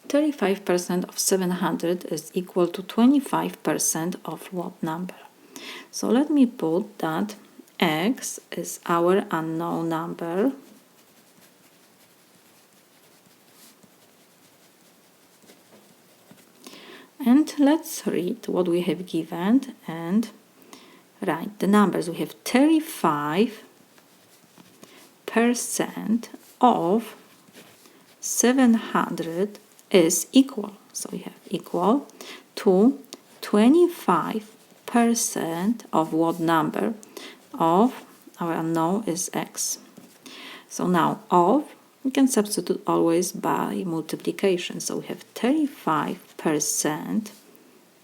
35% of 700 is equal to 25% of what number? So let me put that x is our unknown number. And let's read what we have given and write the numbers. We have 35% of 700 is equal. So we have equal to 25% of what number? Of our unknown is x. So now of, we can substitute always by multiplication. So we have 35%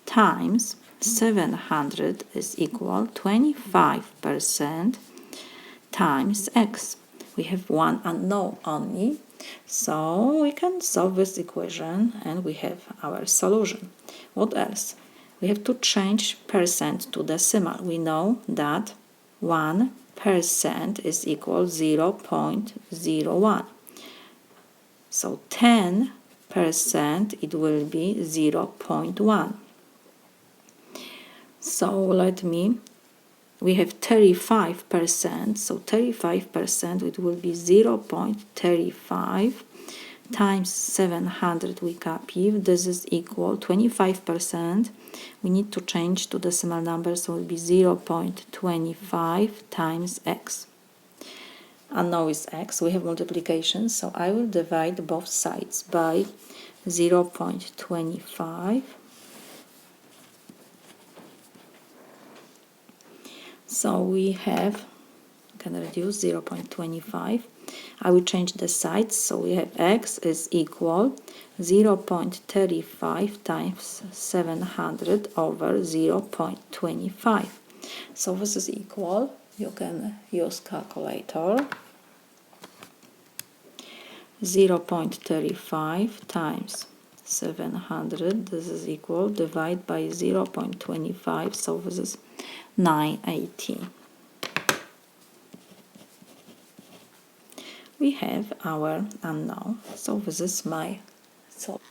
times 700 is equal 25% times x. We have one unknown only, so we can solve this equation and we have our solution. What else? We have to change percent to decimal. We know that 1% is equal 0.01. So 10% it will be 0.1. So we have 35%, so 35% it will be 0.35 times 700 we copy. This is equal 25%. We need to change to decimal number, so it will be 0.25 times x. Unknown is x. We have multiplication, so I will divide both sides by 0.25. So we have, can reduce 0.25. I will change the sides, so we have x is equal 0.35 times 700 over 0.25. So this is equal, you can use calculator, 0.35 times 700, this is equal, divide by 0.25, so this is 980. We have our unknown, so this is my solution.